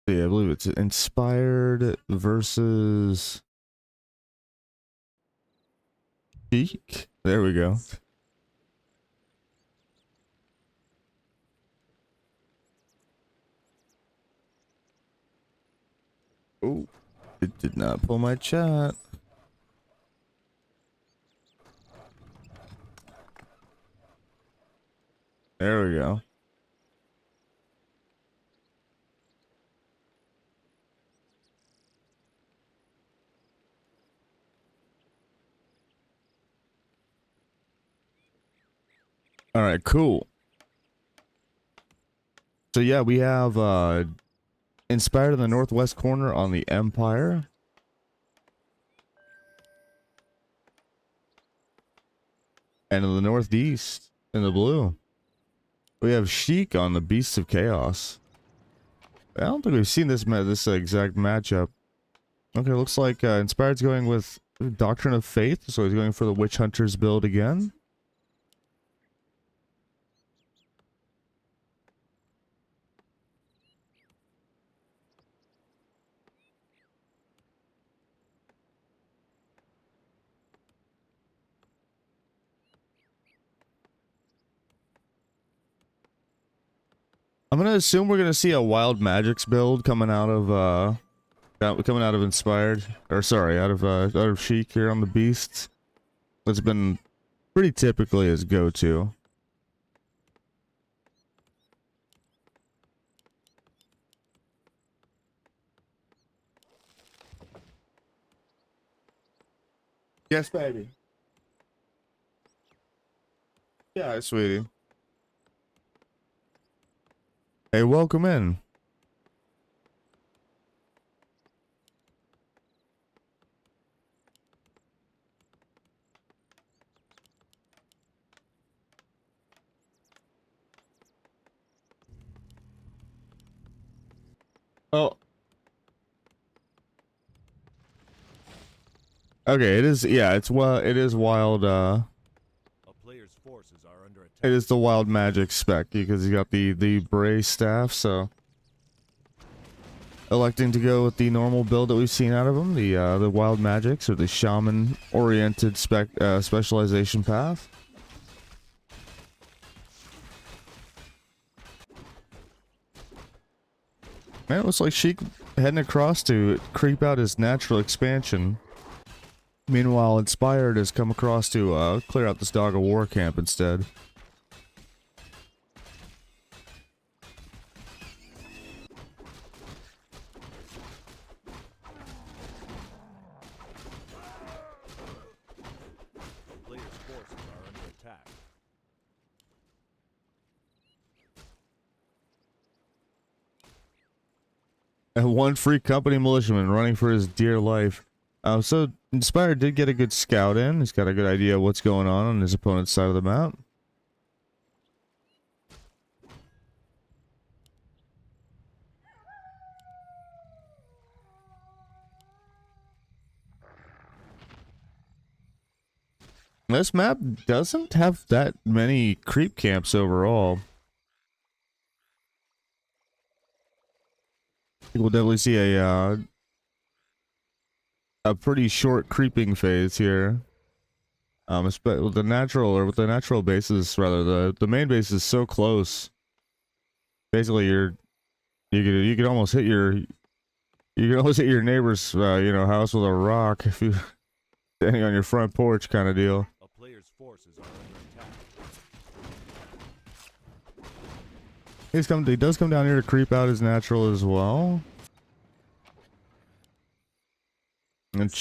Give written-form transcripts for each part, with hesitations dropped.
Yeah, I believe it's Inspired versus Sheik. There we go. Oh, it did not pull my chat. There we go. All right, cool. So yeah, we have Inspired in the northwest corner on the Empire. And in the northeast, in the blue, we have Sheik on the Beasts of Chaos. I don't think we've seen this exact matchup. Okay, looks like Inspired's going with Doctrine of Faith, so he's going for the Witch Hunters build again. I'm gonna assume we're gonna see a Wild Magics build coming out of Inspired, or sorry, out of Sheik here on the Beasts. It's been pretty typically his go-to. Yes, baby. Yeah, sweetie. Hey, welcome in. Oh, okay. It is. Yeah, it's it is wild. It is the wild magic spec because you got the Bray staff. So electing to go with the normal build that we've seen out of him, the wild magics or the shaman oriented specialization path. Man, it looks like Sheik heading across to creep out his natural expansion. Meanwhile, Inspired has come across to clear out this Dog of War camp instead. And one free company militiaman running for his dear life. So Inspired did get a good scout in. He's got a good idea of what's going on his opponent's side of the map. This map doesn't have that many creep camps overall. I think we'll definitely see a pretty short creeping phase here. With the natural bases, rather the main base is so close. Basically, you could almost hit your neighbor's house with a rock if you standing on your front porch kind of deal. A player's forces are under attack. He does come down here to creep out his natural as well. And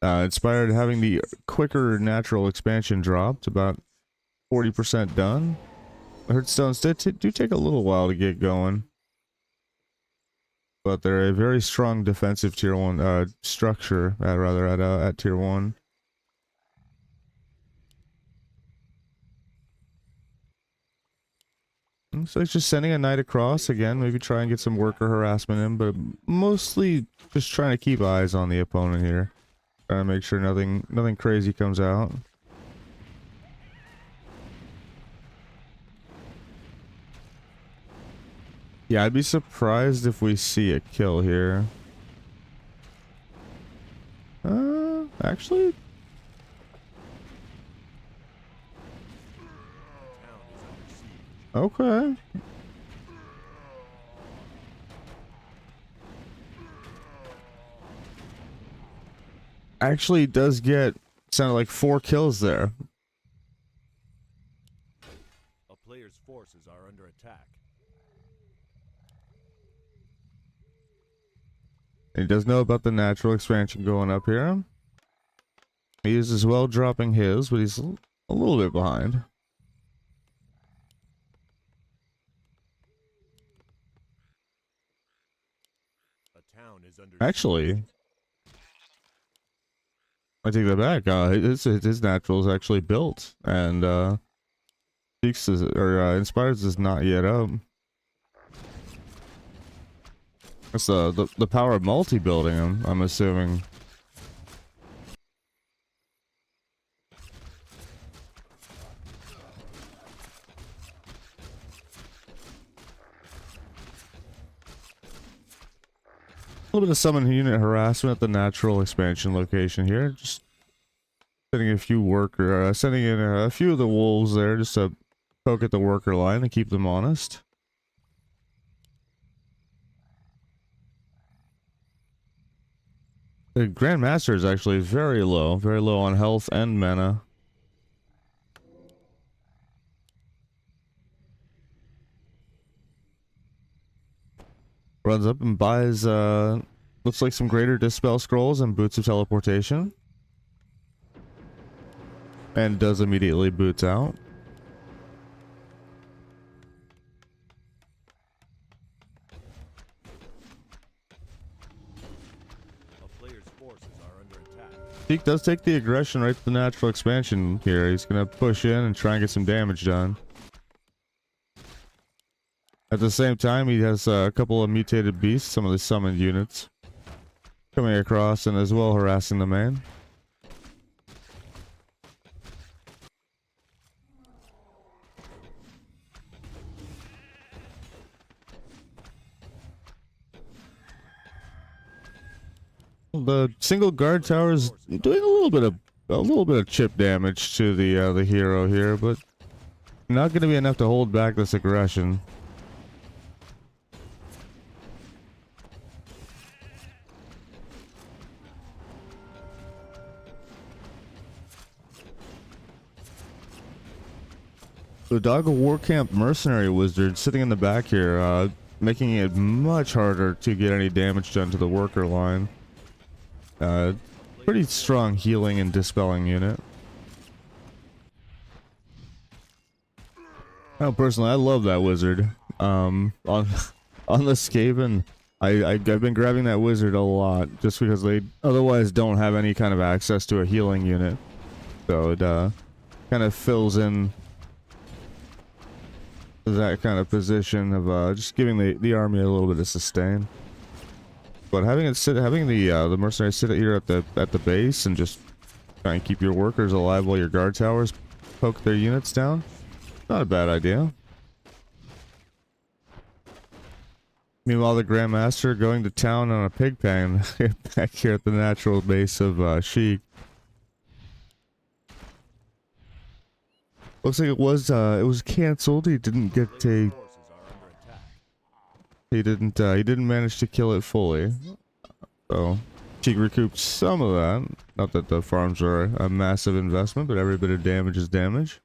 Inspired having the quicker natural expansion dropped, about 40% done. Hearthstones do take a little while to get going, but they're a very strong defensive tier 1 structure, at tier 1. So it's just sending a knight across again, maybe try and get some worker harassment in, but mostly just trying to keep eyes on the opponent here. Trying to make sure nothing crazy comes out. Yeah, I'd be surprised if we see a kill here. Actually? Okay. Actually does get, sounded like 4 kills there. A player's forces are under attack. He does know about the natural expansion going up here. He is as well dropping his, but he's a little bit behind. A town is under Actually, siege. I take that back. His natural is actually built, and Sheik's is, or Inspires is not yet up. That's the power of multi-building him, I'm assuming. A little bit of summon unit harassment at the natural expansion location here. Just sending a few sending in a few of the wolves there just to poke at the worker line and keep them honest. The Grandmaster is actually very low on health and mana. Runs up and buys, looks like some greater dispel scrolls and boots of teleportation. And does immediately boots out. A player's forces are under attack. Sheik does take the aggression right to the natural expansion here. He's gonna push in and try and get some damage done. At the same time, he has a couple of mutated beasts, some of the summoned units, coming across and as well harassing the main. The single guard tower is doing a little bit of chip damage to the hero here, but not going to be enough to hold back this aggression. The Dog of War Camp Mercenary Wizard sitting in the back here, making it much harder to get any damage done to the worker line. Pretty strong healing and dispelling unit. Now, personally, I love that wizard. On the Skaven, I've been grabbing that wizard a lot just because they otherwise don't have any kind of access to a healing unit. So it kind of fills in that kind of position of just giving the army a little bit of sustain. But having the mercenary sit here at the base and just try and keep your workers alive while your guard towers poke their units down, not a bad idea. Meanwhile, the Grandmaster going to town on a pig pen back here at the natural base of Sheik. Looks like it was canceled. He didn't get a. He didn't manage to kill it fully. So Sheik recouped some of that. Not that the farms are a massive investment, but every bit of damage is damage.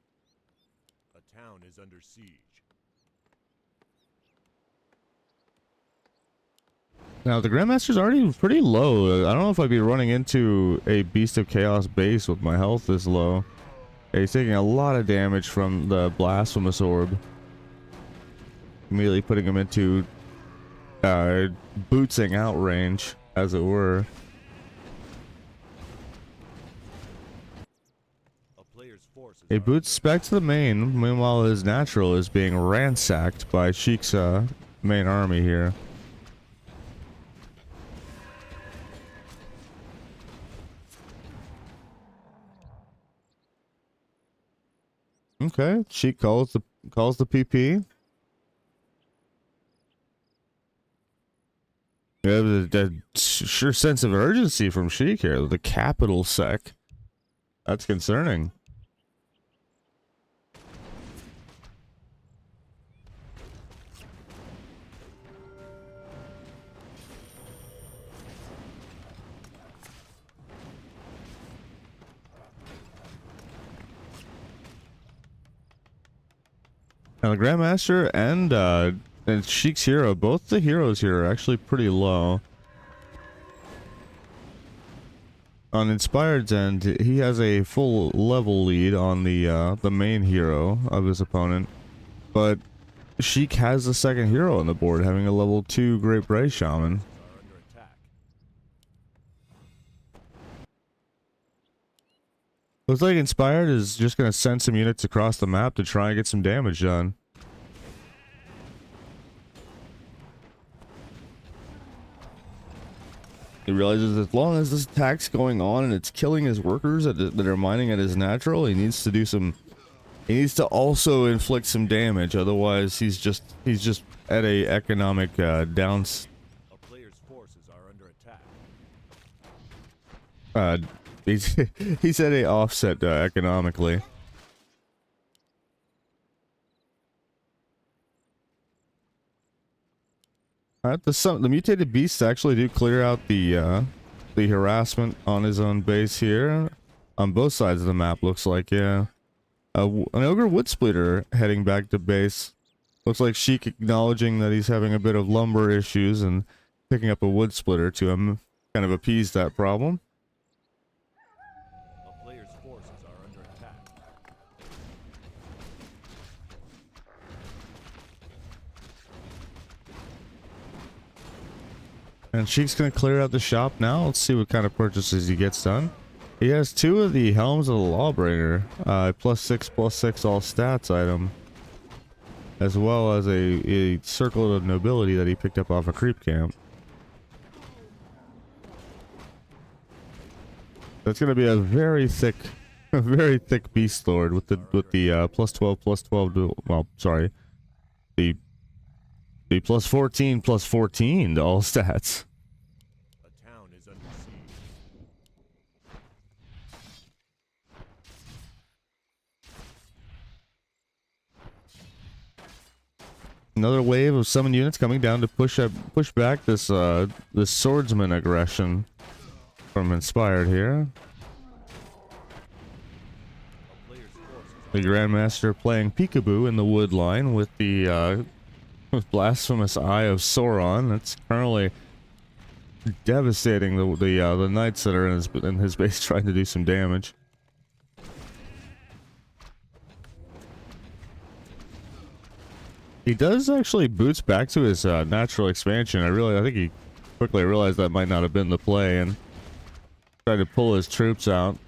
A town is under siege. Now the Grandmaster's already pretty low. I don't know if I'd be running into a Beast of Chaos base with my health this low. He's taking a lot of damage from the Blasphemous Orb. Immediately putting him into bootsing out range, as it were. A boots spec to the main, meanwhile his natural is being ransacked by Sheik's main army here. Okay, Sheik calls the PP. You have a sure sense of urgency from Sheik here. The capital sec. That's concerning. Now the Grandmaster and Sheik's hero, both the heroes here are actually pretty low. On Inspired's end, he has a full level lead on the main hero of his opponent, but Sheik has the second hero on the board, having a level 2 Great Bray Shaman. Are under attack. Looks like Inspired is just going to send some units across the map to try and get some damage done. He realizes as long as this attack's going on and it's killing his workers that are mining at his natural, he needs to do some. He needs to also inflict some damage. Otherwise, he's just at a economic downs. A player's forces are under attack. He's at a offset economically. The mutated beasts actually do clear out the harassment on his own base here, on both sides of the map. Looks like, yeah, an ogre wood splitter heading back to base. Looks like Sheik acknowledging that he's having a bit of lumber issues and picking up a wood splitter to kind of appease that problem. A player's forces are under attack. And Sheik's gonna clear out the shop now. Let's see what kind of purchases he gets done. He has 2 of the Helms of the Lawbringer, +6/+6 all stats item, as well as a Circle of Nobility that he picked up off a creep camp. That's gonna be a very thick beast lord with the +12/+12. Well, sorry, the +14/+14 to all stats. A town is under siege. Another wave of summon units coming down to push back this swordsman aggression from Inspired here. A player's forces The Grandmaster playing peekaboo in the wood line with the blasphemous Eye of Sauron. That's currently devastating the knights that are in his base trying to do some damage. He does actually boots back to his natural expansion. I think he quickly realized that might not have been the play and tried to pull his troops out.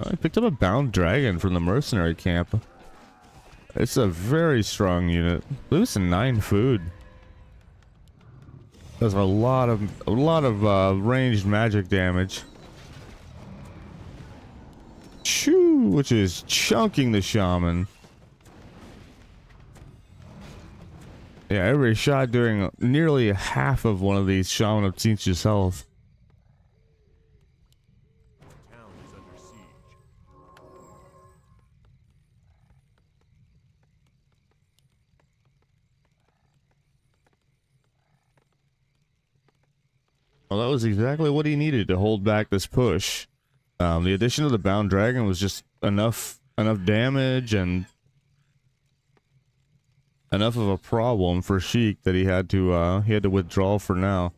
He picked up a bound dragon from the mercenary camp. It's a very strong unit. Lose 9 food. Does a lot of ranged magic damage. Shoo, which is chunking the shaman. Yeah, every shot doing nearly half of one of these Shaman of Tzeentch's health. The town is under siege. Well, that was exactly what he needed to hold back this push. The addition of the Bound Dragon was just enough damage and enough of a problem for Sheik that he had to withdraw for now.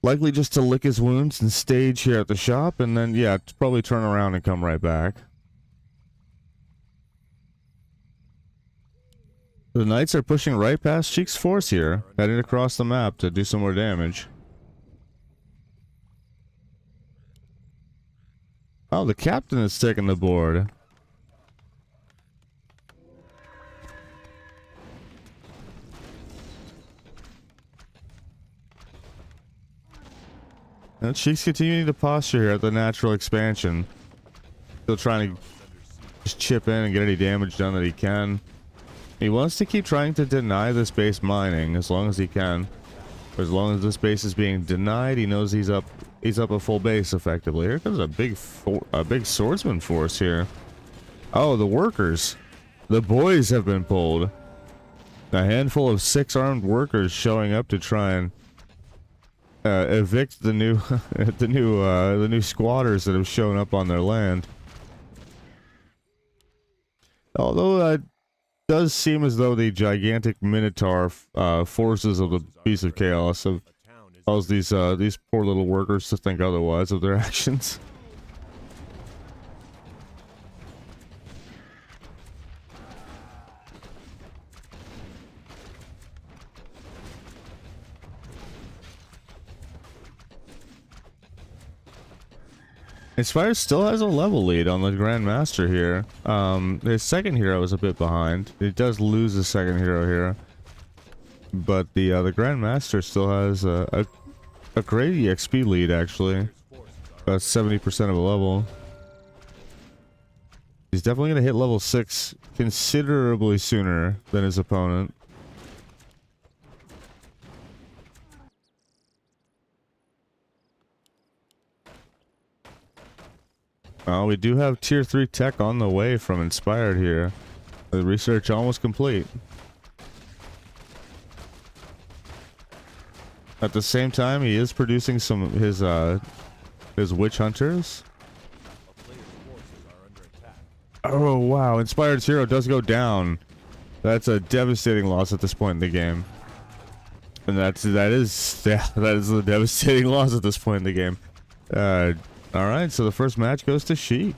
Likely just to lick his wounds and stage here at the shop, and then yeah, probably turn around and come right back. The knights are pushing right past Sheik's force here, heading across the map to do some more damage. Oh, the captain is taking the board. And Sheik's continuing to posture here at the natural expansion. Still trying to just chip in and get any damage done that he can. He wants to keep trying to deny this base mining as long as he can. As long as this base is being denied, he knows he's up a full base effectively. Here comes a big swordsman force here. Oh, the workers. The boys have been pulled. A handful of 6 armed workers showing up to try and evict the new the new squatters that have shown up on their land. Although it does seem as though the gigantic minotaur forces of the Beast of Chaos have caused these poor little workers to think otherwise of their actions. Inspire still has a level lead on the Grandmaster here. His second hero is a bit behind. He does lose his second hero here, but the Grandmaster still has a great EXP lead actually, about 70% of a level. He's definitely gonna hit level 6 considerably sooner than his opponent. We do have tier 3 tech on the way from Inspired here. The research almost complete. At the same time, he is producing some of his witch hunters. Oh wow, Inspired's hero does go down. That's a devastating loss at this point in the game. And that is a devastating loss at this point in the game. All right, so the first match goes to Sheik.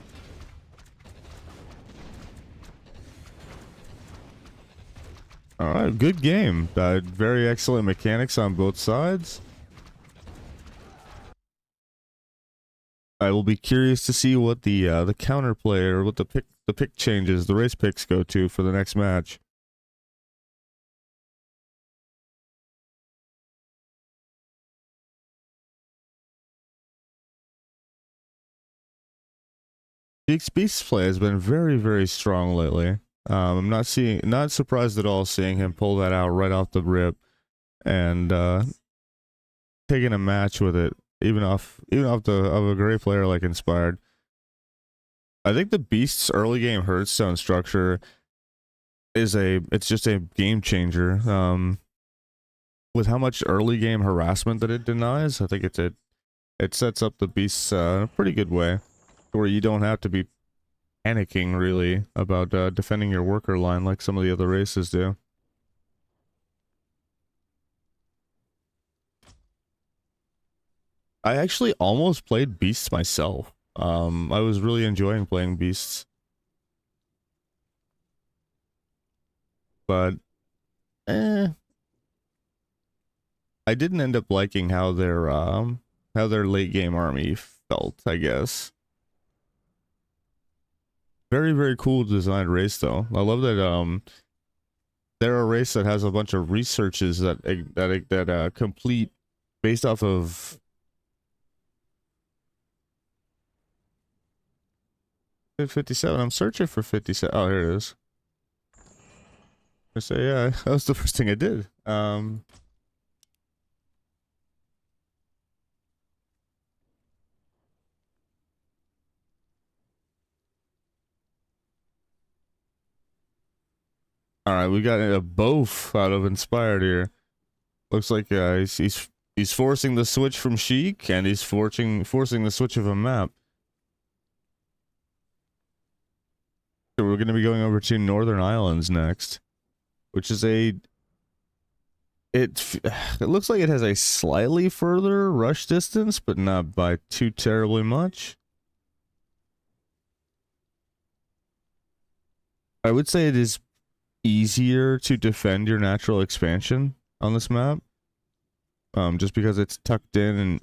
All right, good game. Very excellent mechanics on both sides. I will be curious to see what the counterplay or what the pick changes, the race picks go to for the next match. Sheik's beast play has been very, very strong lately. I'm not surprised at all seeing him pull that out right off the rip, and taking a match with it, even off of a great player like Inspired. I think the Beast's early game Hearthstone structure it's just a game changer. With how much early game harassment that it denies, I think it sets up the Beasts in a pretty good way, where you don't have to be panicking really about defending your worker line like some of the other races do. I actually almost played Beasts myself. I was really enjoying playing Beasts, but I didn't end up liking how their late game army felt, I guess. Very, very cool designed race though. I love that they're a race that has a bunch of researches that complete based off of 57. I'm searching for 57. Oh, here it is. I say, yeah, that was the first thing I did. All right, we got a both out of Inspired here. Looks like he's forcing the switch from Sheik, and he's forcing the switch of a map. So we're going to be going over to Northern Islands next, which is it looks like it has a slightly further rush distance, but not by too terribly much. I would say it is easier to defend your natural expansion on this map, just because it's tucked in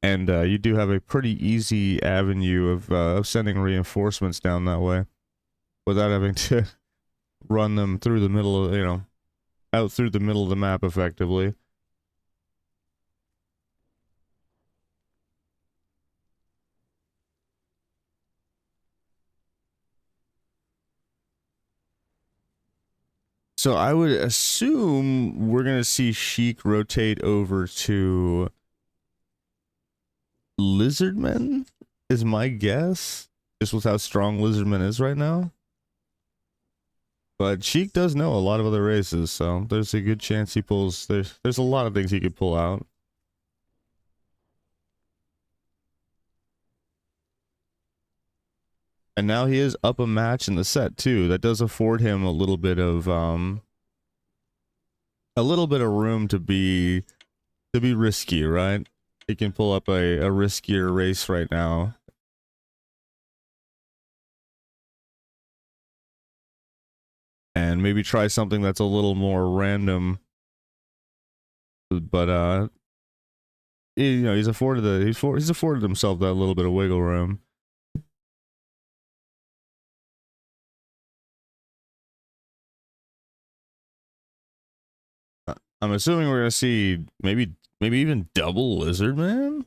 and you do have a pretty easy avenue of sending reinforcements down that way without having to run them through the middle of, out through the middle of the map effectively. So I would assume we're gonna see Sheik rotate over to Lizardmen, is my guess, just with how strong Lizardman is right now. But Sheik does know a lot of other races, so there's a good chance he pulls. There's a lot of things he could pull out. And now he is up a match in the set too. That does afford him a little bit of room to be risky, right? He can pull up a riskier race right now. And maybe try something that's a little more random. But you know, he's afforded himself that little bit of wiggle room. I'm assuming we're gonna see maybe even double Lizard Man.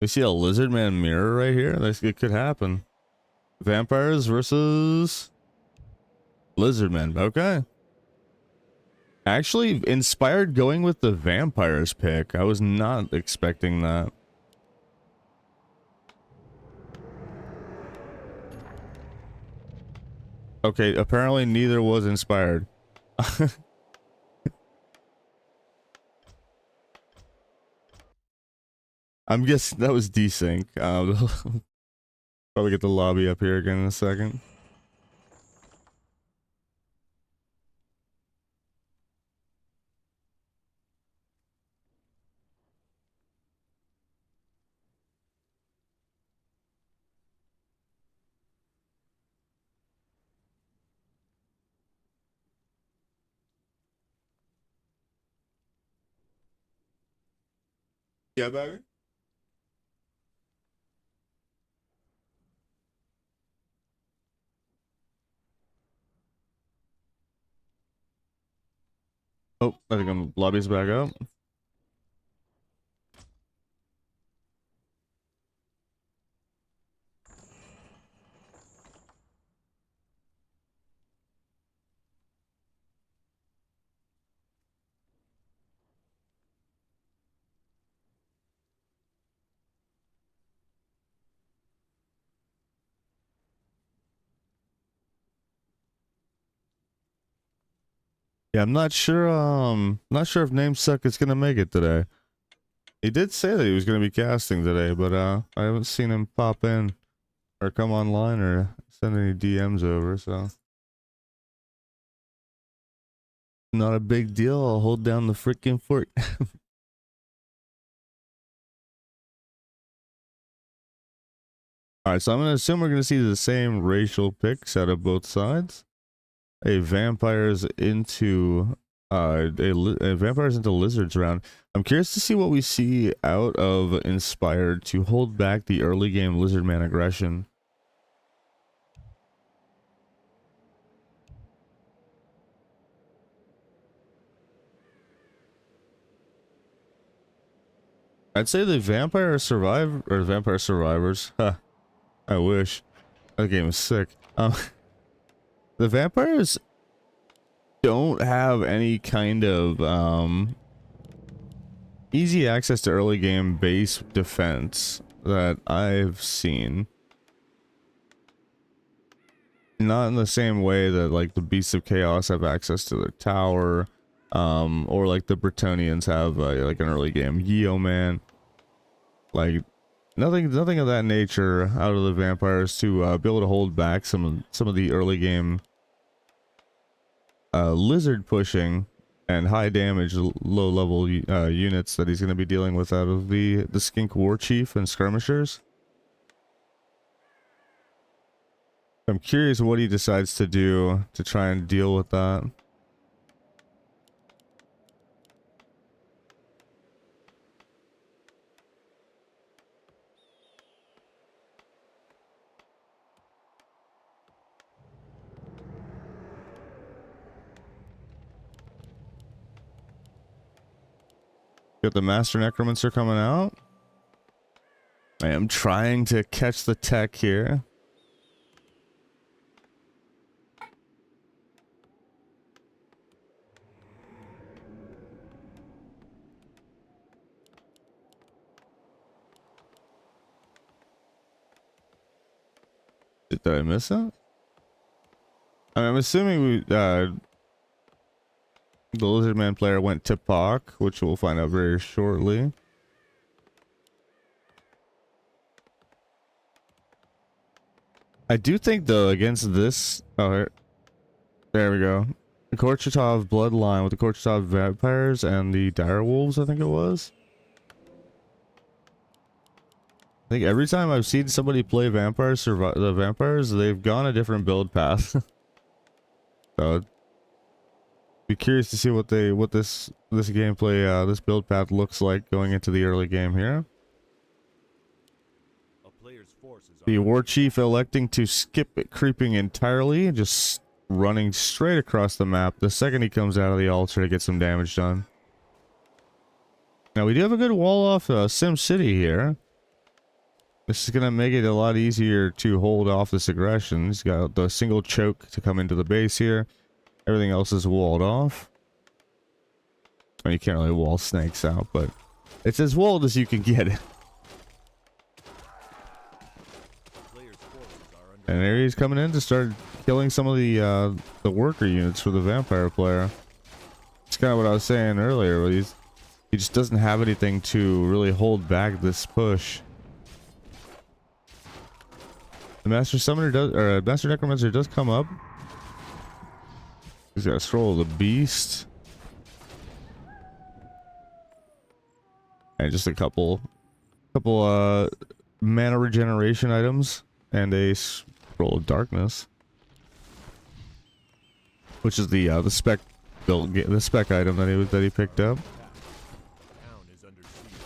We see a Lizard Man mirror right here. It could happen. Vampires versus Lizardmen. Okay. Actually, inspired going with the vampires pick. I was not expecting that. Okay, apparently neither was inspired. I'm guessing that was desync. Probably get the lobby up here again in a second. Yeah, baby. Oh, I think lobby's back up. Yeah, I'm not sure. Not sure if Namesuck is gonna make it today. He did say that he was gonna be casting today, but I haven't seen him pop in or come online or send any DMs over. So not a big deal. I'll hold down the freaking fort. All right, so I'm gonna assume we're gonna see the same racial picks out of both sides. A vampires into vampires into lizards round. I'm curious to see what we see out of inspired to hold back the early game lizard man aggression. I'd say the vampire survivors. Huh, I wish. That game is sick. The vampires don't have any kind of easy access to early game base defense that I've seen. Not in the same way that like the Beasts of Chaos have access to their tower, or like the Bretonians have like an early game Yeoman. Like nothing of that nature out of the vampires to be able to hold back some of the early game lizard pushing and high damage low level units that he's going to be dealing with out of the skink war chief and skirmishers. I'm curious what he decides to do to try and deal with that. Got the Master Necromancer coming out. I am trying to catch the tech here. Did I miss it? I'm assuming the Lizard Man player went to Pak, which we'll find out very shortly. I do think though against this, there we go. The Korchatov bloodline with the Korchatov vampires and the dire wolves, I think it was. I think every time I've seen somebody play vampires, survive the vampires, they've gone a different build path. So be curious to see what this gameplay, this build path looks like going into the early game here. A player's forces The are war chief electing to skip it, creeping entirely and just running straight across the map the second he comes out of the altar to get some damage done. Now we do have a good wall off Sim City here. This is going to make it a lot easier to hold off this aggression. He's got the single choke to come into the base here. Everything else is walled off. I mean, you can't really wall snakes out, but it's as walled as you can get it. player's forces are under And there he's coming in to start killing some of the worker units for the vampire player. It's kind of what I was saying earlier. He just doesn't have anything to really hold back this push. The Master Summoner does, or Master Necromancer does come up. He's got a Scroll of the Beast. And just a couple mana regeneration items. And a Scroll of Darkness. Which is the spec build, the spec item that he picked up. the town is under siege.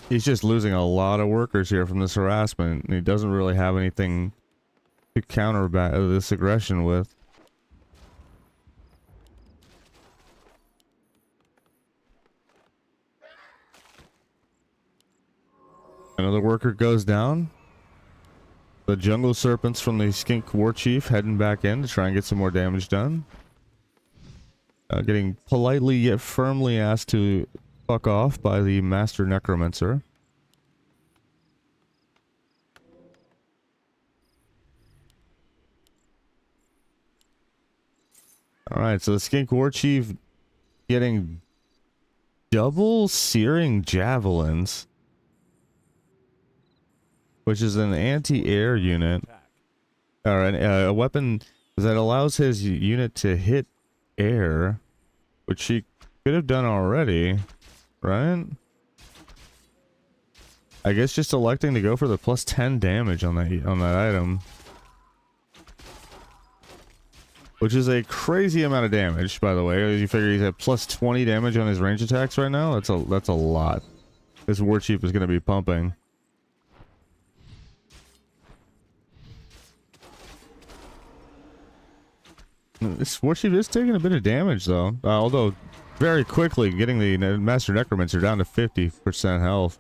He's just losing a lot of workers here from this harassment, and he doesn't really have anything to counter this aggression with. Another worker goes down. The jungle serpents from the skink war chief heading back in to try and get some more damage done. Getting politely yet firmly asked to fuck off by the Master Necromancer. Alright, so the skink war chief getting double searing javelins, which is an anti-air unit, Attack. or a weapon that allows his unit to hit air, which he could have done already, right? I guess just electing to go for the plus 10 damage on that item, which is a crazy amount of damage, by the way. You figure he's at plus 20 damage on his range attacks right now. That's a lot. This war chief is going to be pumping. This war chief is taking a bit of damage though, although very quickly getting the Master Necromancer down to 50% health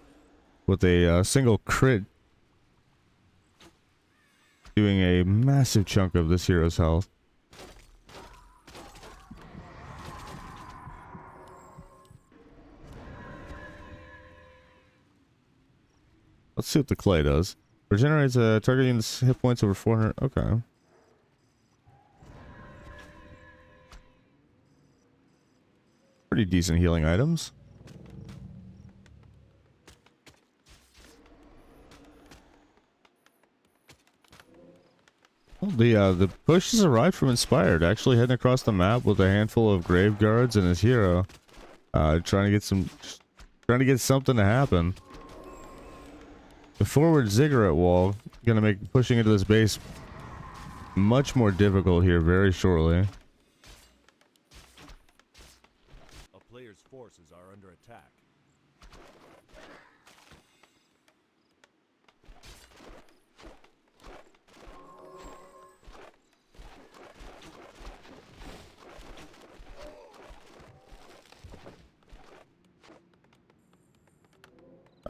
with a single crit, doing a massive chunk of this hero's health. Let's see what the clay does. Regenerates a target unit's hit points over 400. Okay. Pretty decent healing items. Well, the push has arrived from Inspired, actually heading across the map with a handful of grave guards and his hero, trying to get something to happen. The forward ziggurat wall gonna make pushing into this base much more difficult here very shortly. A player's forces are under attack.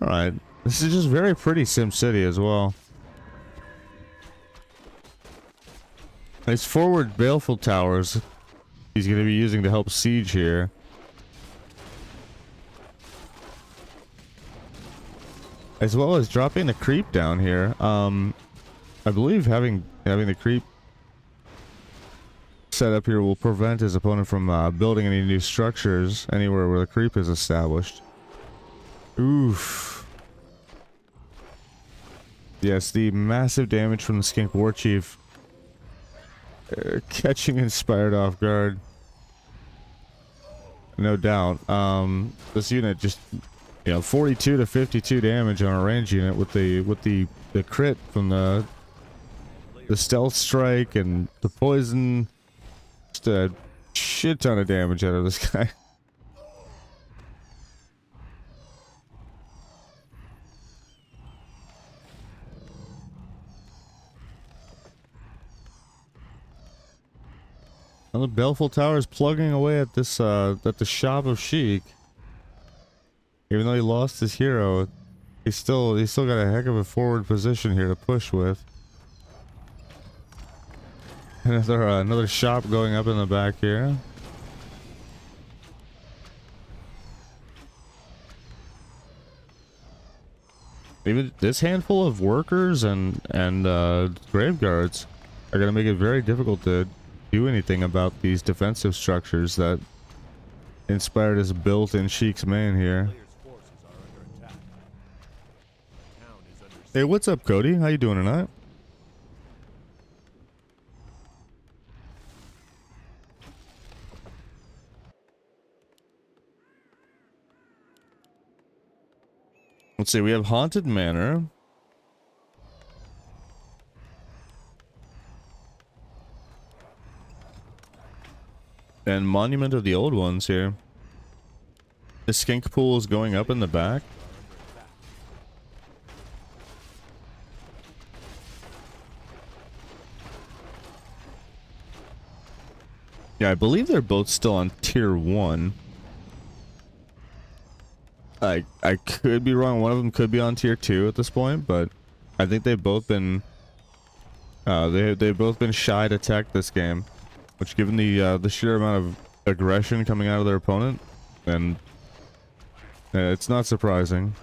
Alright. This is just very pretty Sim City as well. These forward baleful towers he's going to be using to help siege here. as well as dropping the creep down here. I believe having the creep set up here will prevent his opponent from building any new structures anywhere where the creep is established. Oof. Yes, the massive damage from the Skink War Chief. Catching Inspired off guard. No doubt. This unit just, 42 to 52 damage on a range unit with the crit from the stealth strike and the poison. Just a shit ton of damage out of this guy. Now the Baleful Tower is plugging away at this at the shop of Sheik. Even though he lost his hero, he's still got a heck of a forward position here to push with. Another shop going up in the back here. Even this handful of workers and grave guards are gonna make it very difficult to do anything about these defensive structures that Inspired is built in Sheik's main here. Hey, what's up, Cody? How you doing tonight? Let's see, we have Haunted Manor. And Monument of the Old Ones here. The Skink Pool is going up in the back. Yeah, I believe they're both still on tier 1. I could be wrong. One of them could be on tier 2 at this point, but I think they've both been they've both been shy to tech this game. Which, given the sheer amount of aggression coming out of their opponent, and it's not surprising.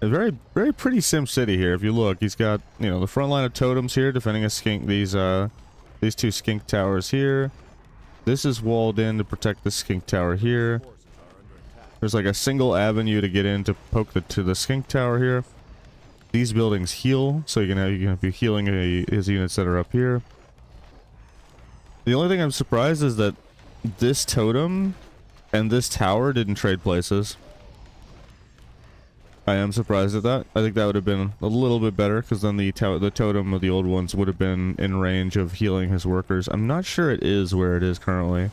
A very pretty Sim City here. If you look, he's got the front line of totems here defending a skink. These two skink towers here. This is walled in to protect the skink tower here. There's like a single avenue to get in to poke to the skink tower here. These buildings heal, so you can be healing his units that are up here. The only thing I'm surprised is that this totem and this tower didn't trade places. I am surprised at that. I think that would have been a little bit better, because then the totem of the old ones would have been in range of healing his workers. I'm not sure it is where it is currently.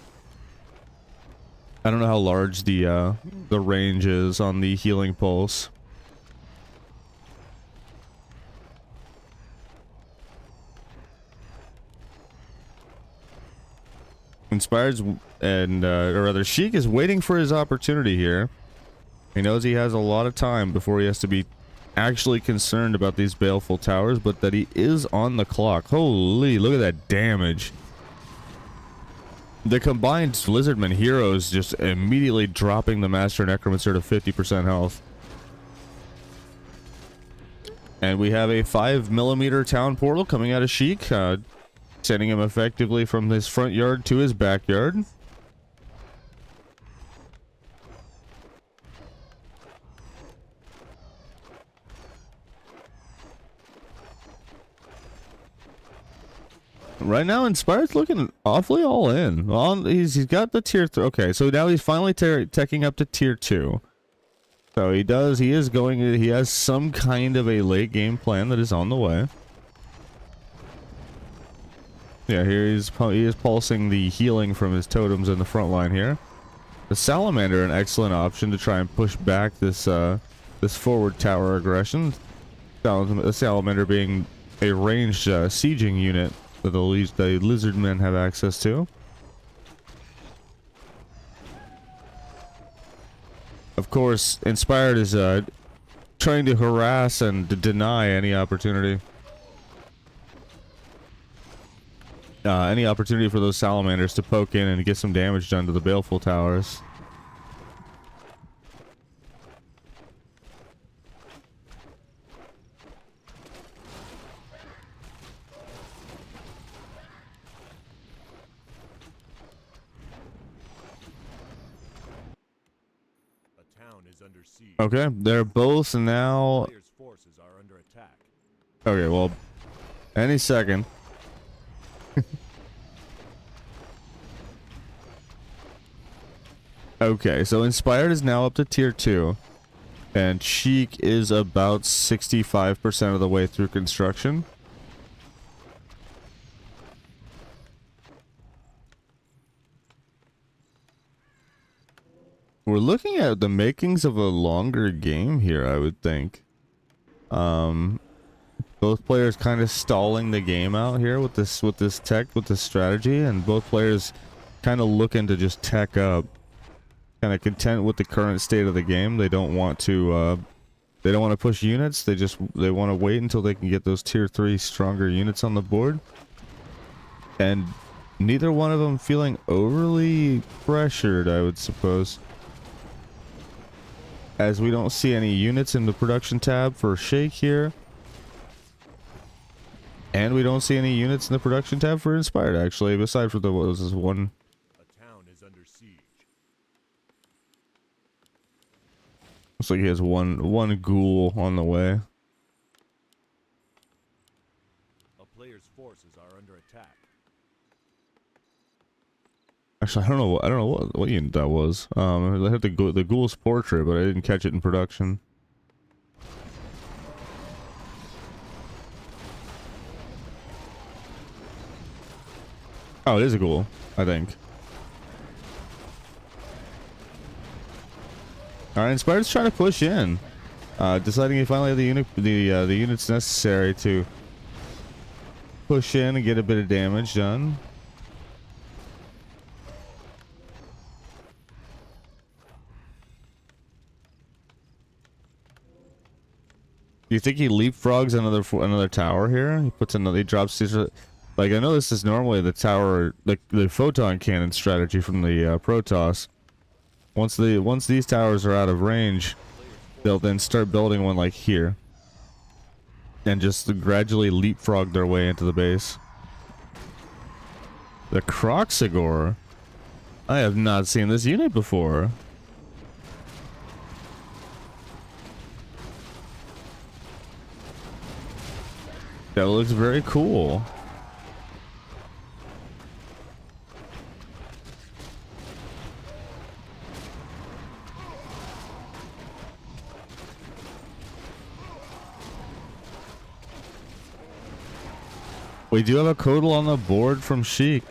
I don't know how large the range is on the healing pulse. Inspired's or rather Sheik is waiting for his opportunity here. He knows he has a lot of time before he has to be actually concerned about these baleful towers, but that he is on the clock. Holy, look at that damage. The combined Lizardman heroes just immediately dropping the Master Necromancer to 50% health. And we have a 5mm town portal coming out of Sheik, sending him effectively from his front yard to his backyard. Right now, Inspired's looking awfully all in. He's got the tier 3. Okay, so now he's finally teching up to tier 2. So he has some kind of a late game plan that is on the way. Yeah, here he is pulsing the healing from his totems in the front line here. The Salamander, an excellent option to try and push back this this forward tower aggression. The Salamander being a ranged sieging unit that the Lizardmen have access to. Of course, Inspired is trying to harass and deny any opportunity. Any opportunity for those Salamanders to poke in and get some damage done to the Baleful Towers. is under siege. Okay, they're both now. Player's forces are under attack. Okay, well, any second. Okay, so Inspired is now up to tier 2. And Sheik is about 65% of the way through construction. We're looking at the makings of a longer game here, I would think. Both players kind of stalling the game out here with this strategy, and both players kind of looking to just tech up. Kind of content with the current state of the game. They don't want to push units. They want to wait until they can get those tier 3 stronger units on the board. And neither one of them feeling overly pressured, I would suppose. As we don't see any units in the production tab for Sheik here. And we don't see any units in the production tab for Inspired, actually, aside from what was this one. A town is under siege. Looks like he has one ghoul on the way. A player's forces are under attack. Actually, I don't know what unit that was. I had the ghoul's portrait, but I didn't catch it in production. Oh, it is a ghoul, I think. All right, Inspired's trying to push in, deciding he finally had the units necessary to push in and get a bit of damage done. Do you think he leapfrogs another tower here? He puts another. He drops these. Like, I know this is normally the tower, the photon cannon strategy from the Protoss. Once these towers are out of range, they'll then start building one like here, and just gradually leapfrog their way into the base. The Croxagore. I have not seen this unit before. That looks very cool. We do have a Codal on the board from Sheik.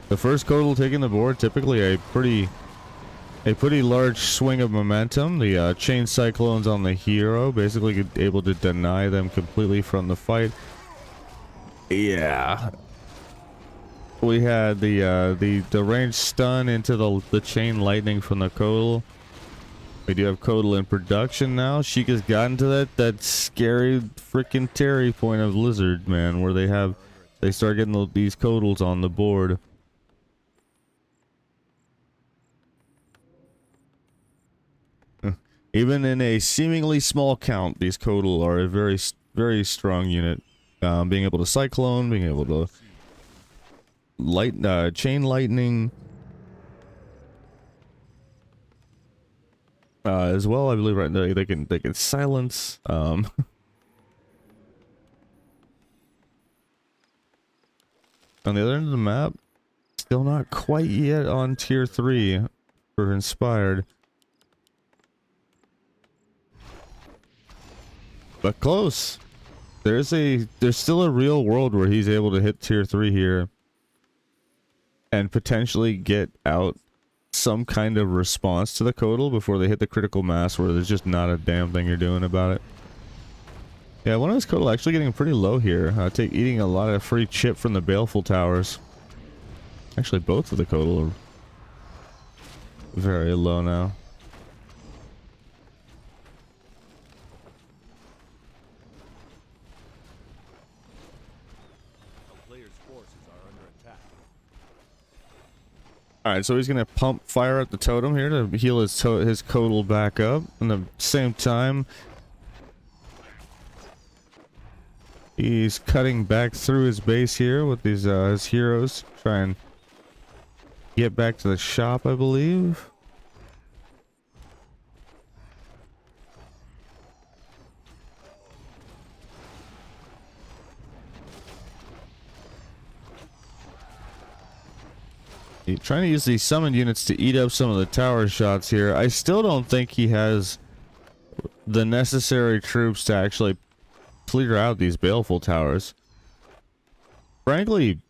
The first Codal taking the board, typically a pretty large swing of momentum. The Chain Cyclones on the hero, basically able to deny them completely from the fight. Yeah. We had the range stun into the Chain Lightning from the Codal. We do have Codal in production now. Sheik has gotten to that scary freaking Terry point of Lizard, man, where they start getting these Codals on the board. Even in a seemingly small count, these Codal are a very, very strong unit. Being able to Cyclone, being able to Chain Lightning. As well, I believe right now they can silence. On the other end of the map, still not quite yet on tier 3 for Inspired. But close. There's still a real world where he's able to hit tier 3 here and potentially get out some kind of response to the Codal before they hit the critical mass where there's just not a damn thing you're doing about it. Yeah, one of his Codal actually getting pretty low here. Eating a lot of free chip from the Baleful Towers. Actually, both of the Codal are very low now. Alright, so he's gonna pump fire at the totem here to heal his Codal back up. And at the same time, he's cutting back through his base here with these his heroes. Try and get back to the shop, I believe. Trying to use these summoned units to eat up some of the tower shots here. I still don't think he has the necessary troops to actually clear out these baleful towers. Frankly,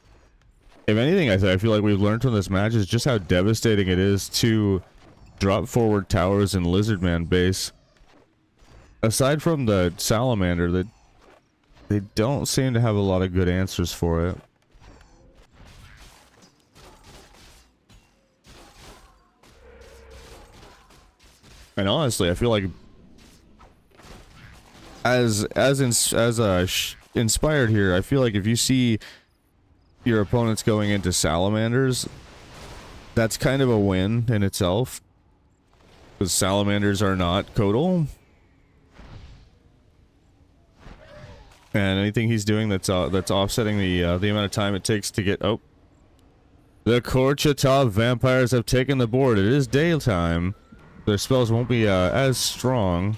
if anything, I feel like we've learned from this match is just how devastating it is to drop forward towers in Lizardman base. Aside from the Salamander, they don't seem to have a lot of good answers for it. And honestly, I feel like inspired here, I feel like if you see your opponents going into Salamanders, that's kind of a win in itself. Because Salamanders are not Codal. And anything he's doing that's offsetting the amount of time it takes to get... Oh. The Korchatov vampires have taken the board. It is daytime. Their spells won't be as strong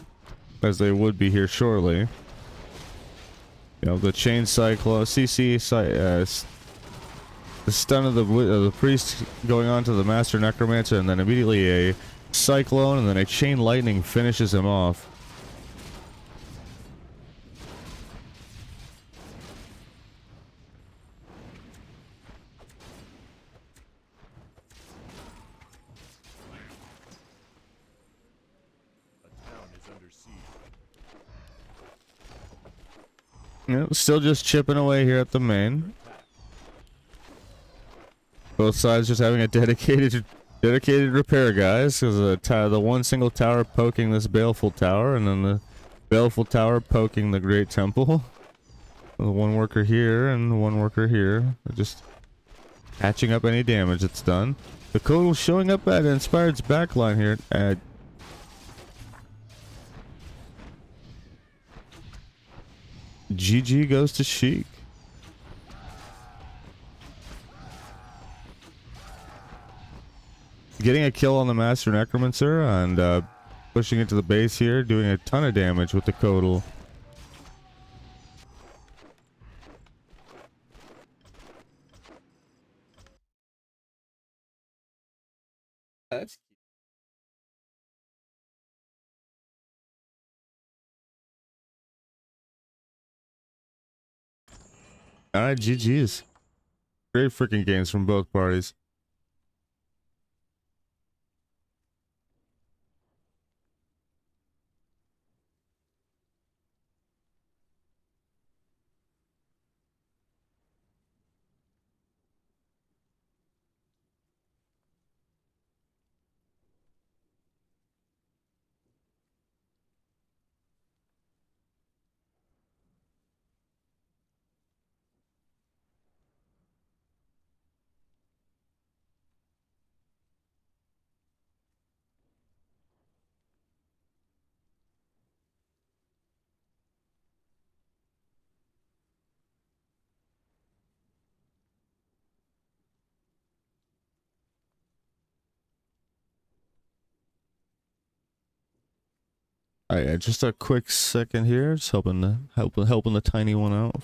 as they would be here shortly. You know, the Chain Cyclone, CC, the stun of the priest going on to the Master Necromancer, and then immediately a Cyclone, and then a Chain Lightning finishes him off. Yeah, still just chipping away here at the main. Both sides just having a dedicated repair, guys. Because the one single tower poking this baleful tower, and then the baleful tower poking the Great Temple. The one worker here and one worker here, just patching up any damage that's done. The Codal showing up at Inspired's backline here. GG goes to Sheik. Getting a kill on the Master Necromancer and pushing into the base here, doing a ton of damage with the Codal. That's alright, GG's. Great freaking games from both parties. Alright, just a quick second here, just helping the tiny one out.